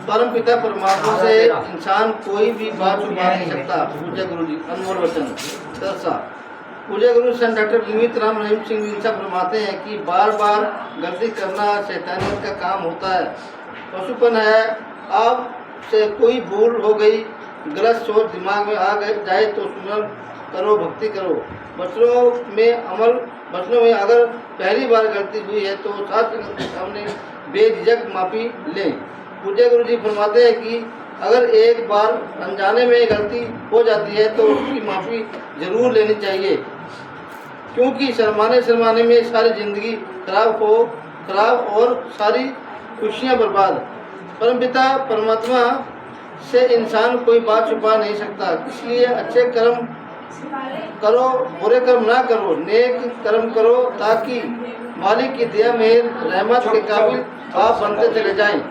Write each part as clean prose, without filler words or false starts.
परम पिता परमात्मा से इंसान कोई भी बात छुपा नहीं सकता। पूज्य गुरु जी अनमोल वचन दरसा। पूज्य गुरु सन डॉक्टर विनीत राम रहीम सिंह विंसा फरमाते हैं कि बार बार गलती करना शैतानियत का काम होता है, पशुपन है। आपसे कोई भूल हो गई, गलत सोच दिमाग में आ जाए तो सुमरन करो, भक्ति करो। बचनों में अगर पहली बार गलती हुई है तो शास्त्र के सामने बेझिझक माफ़ी लें। पूज्य गुरु जी फरमाते हैं कि अगर एक बार अनजाने में गलती हो जाती है तो उसकी माफ़ी ज़रूर लेनी चाहिए, क्योंकि शर्माने में सारी ज़िंदगी खराब और सारी खुशियाँ बर्बाद। परमपिता परमात्मा से इंसान कोई बात छुपा नहीं सकता। इसलिए अच्छे कर्म करो, बुरे कर्म ना करो, नेक कर्म करो, ताकि मालिक की दया मेहर रहमत के काबिल आप बनते चले जाएं।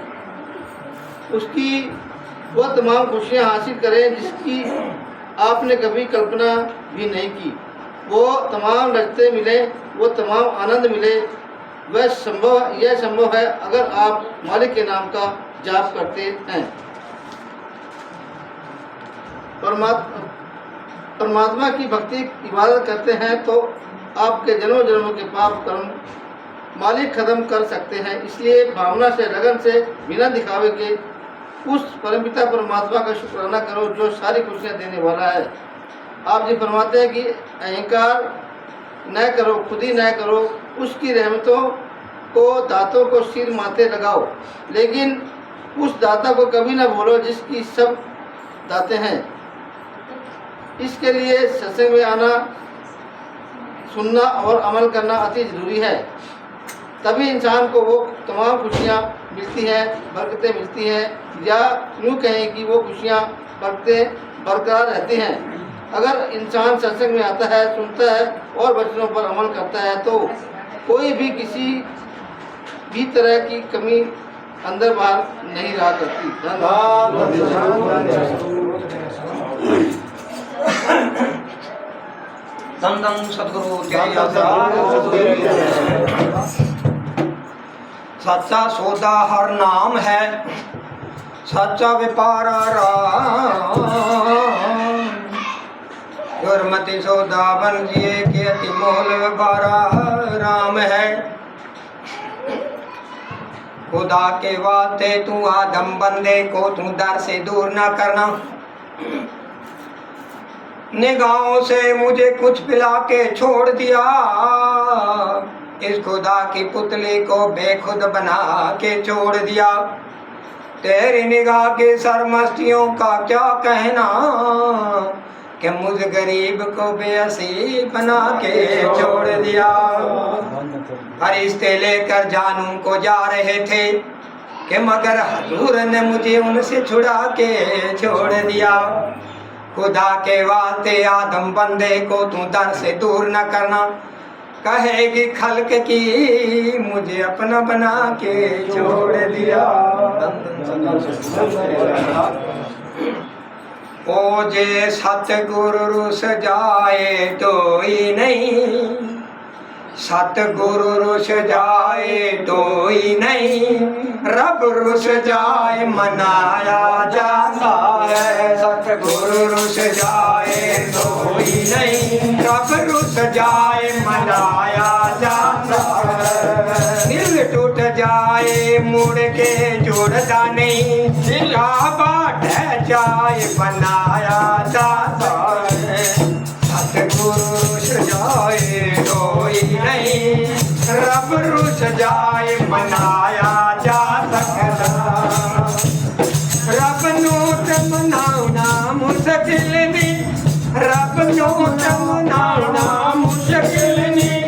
उसकी वह तमाम खुशियाँ हासिल करें जिसकी आपने कभी कल्पना भी नहीं की। वो तमाम लज्जतें मिले, वो तमाम आनंद मिले। यह संभव है अगर आप मालिक के नाम का जाप करते हैं। परमात्मा की भक्ति इबादत करते हैं तो आपके जन्मों जन्मों के पाप कर्म मालिक खत्म कर सकते हैं। इसलिए भावना से, लगन से, बिना दिखावे के उस परमपिता परमात्मा का शुक्राना करो जो सारी खुशियाँ देने वाला है। आप जी फरमाते हैं कि अहंकार न करो, खुद ही न करो, उसकी रहमतों को, दातों को सिर माथे लगाओ, लेकिन उस दाता को कभी ना भूलो जिसकी सब दाते हैं। इसके लिए सत्संग में आना, सुनना और अमल करना अति ज़रूरी है। तभी इंसान को वो तमाम खुशियाँ मिलती हैं, बरकतें मिलती हैं, या यूँ कहें कि वो खुशियाँ बरकतें बरकरार रहती हैं। अगर इंसान सत्संग में आता है, सुनता है और वचनों पर अमल करता है तो कोई भी किसी भी तरह की कमी अंदर बाहर नहीं रहा करती। धन सद्गुरु जय। सच्चा सौदा हर नाम है, सच्चा व्यापार राम। गुरमति सौदा बन जिए के अति मोल व्यापारा राम है। खुदा के वास्ते तू आदम बंदे को तू दर से दूर ना करना। निगाहों से मुझे कुछ पिला के छोड़ दिया, इस खुदा की पुतली को बेखुद बना के छोड़ दिया। तेरी निगाह की सरमस्तियों का क्या कहना, कि मुझ गरीब को बेअसी बना के छोड़ दिया। फरिश्ते लेकर जानू को जा रहे थे, कि मगर हजूर ने मुझे उनसे छुड़ा के छोड़ दिया। खुदा के वास्ते आदम बंदे को तू दर से दूर न करना। कहेगी खल्क की मुझे अपना बना के छोड़ दिया। ओ जे सतगुरु रुस जाए तो ही नहीं, सतगुरु रुस जाए तो ही नहीं, रब रुस जाए मनाया जाता है। सतगुरु रुस जाए तो ही नहीं, रब रुस जाए मनाया जाता है। दिल टूट जाए मुड़ के जुड़ता नहीं, काबा ढह जाए बनाया जाता है। सतगुरु रुस जाए तो ही नहीं, रब रुस जाए मनाया जा सकता। रब नू ते मनाना मुश्किल नहीं, रब नू ते मनाना मुश्किल नहीं।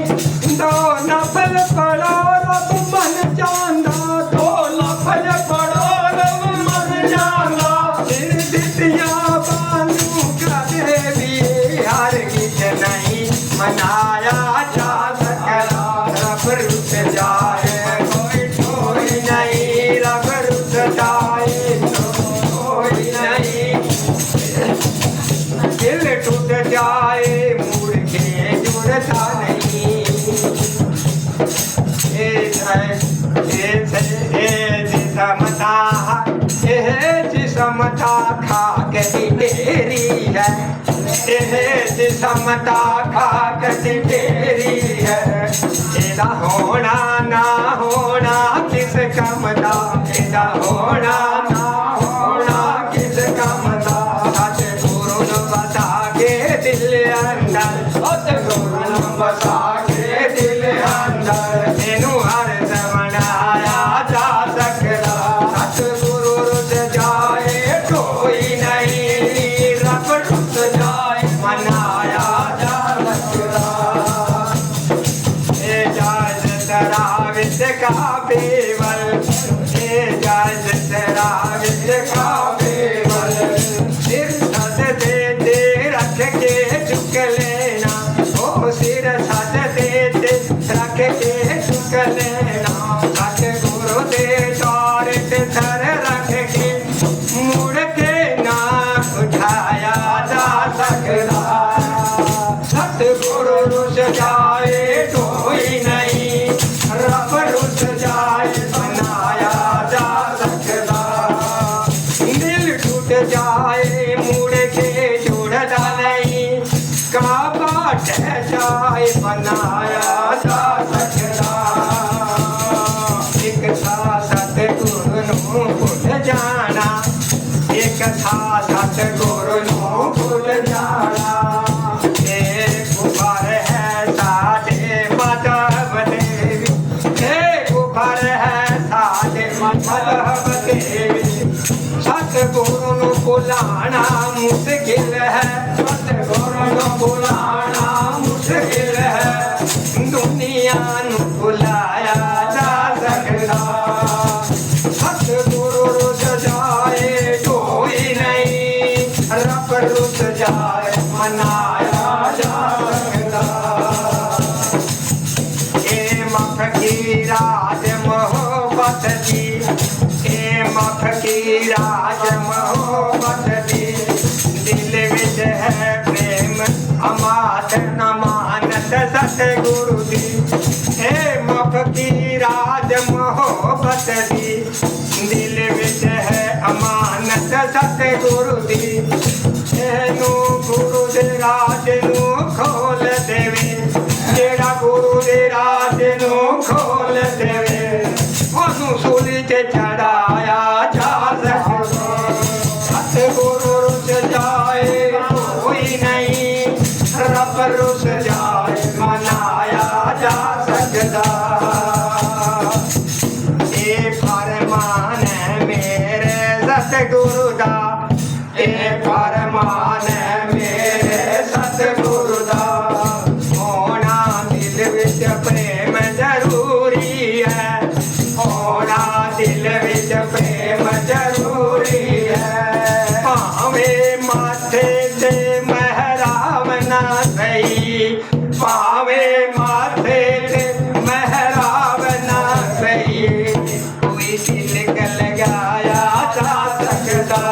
दो नफल पढ़ो रब मन जांदा, दो नफल पढ़ो रब मन जांदा। फिर दितिया बानू करे भी हर किछ नहीं मनाया जा सकता। रब रुस जाए कोई नहीं, रब रुस जाए तो कोई नहीं। दिल टूट जाए मुड़ के जुड़ता नहीं। जिसमता खाक तेरी है, जिसमता खाक तेरी है। एदा होना ना होना किस कमदा, एदा होना ना होना किस कमदा। सतगुरु ने बसा के दिल अंदर, सतगुरु ने बसा के दिल अंदर। इनू अर्थ बनाया जा सकता, सतगुरु रुस जाए कोई नहीं, रब रुस जाए मनाया जा सकता। इजाज़त रावित का बेवल, इजाज़त रावित का बेवल। सिर सज दे दे रख के झुक लेना, ओ सिर सज दे दे रख के झुक लेना। सतगुरु दे द्वार पे सर रख के मुड़ के ना उठाया जा सकता। सतगुरु रुस जाए कोई नहीं, रब रुस जाए बनाया जा सकता। दिल टूट जाए मुड़ के जुड़ता नहीं, काबा ढह जाए बनाया जा सकता। एक था सतगुरु नूं भुल जाना, एक था सतगुरु नूं भुल जाना। एक उपर है साडे मधव देवी, एक उपर है साडे मधव देवी। सतगुरु नूं भुलाना मुश्किल है, सतगुरु नूं भुलाना मुश्किल है। दुनिया नूं भुलाया जा सकता, सतगुरु रुस जाए कोई नहीं, रब रुस जाए मनाया जा सकता। ए मख की राज मोहब्बत दी, ए मख की राज मोहब्बत दी। दिल विच है प्रेम अमात न मानत सतगुरु दी। ए मख की राज मोहब्बत दी, दिल विच है अमानत सतगुरु दी। एनू गुरु दे राज नू खोल देवे, जेड़ा गुरु दे राज नू खोल देवे। ओनू सूली ते चढ़ाया जा सकता, सतगुरु रुस जाए कोई नहीं, रब रुस जाए मनाया जा सकता। ए फरमान है मेरे सतगुरु दा, ए फरमान है मेरे सतगुरु दा। होना दिल विच प्रेम जरूरी है, होना दिल विच प्रेम जरूरी है। भावे माथे ते महराम ना सही, भावे माथे ते महराम ना सही। कोई दिल लगाया जा सकता,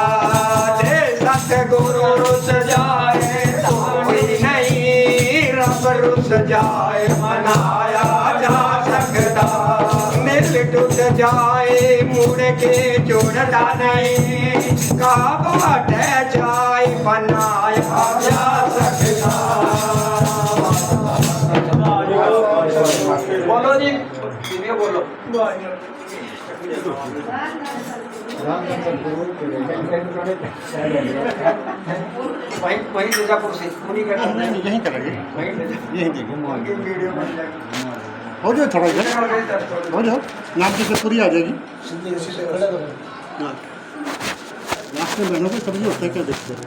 जे सतगुरु रुस जाए कोई नहीं, रब रुस जाए मनाया जा सकता। दिल टूट जाए मुड़ के जुड़ता नहीं, काबा ढह जाए बनाया जा सकता। बोलो जी, बोलो। वहीं मिर्जापुर से नहीं यहीं करेंगे, यहीं देंगे। वीडियो बन जाएगी। हो जाओ थोड़ा इधर हो जाओ, नाम की पूरी आ जाएगी। लास्ट में बहनों को सब्जी होता है क्या देखते हैं।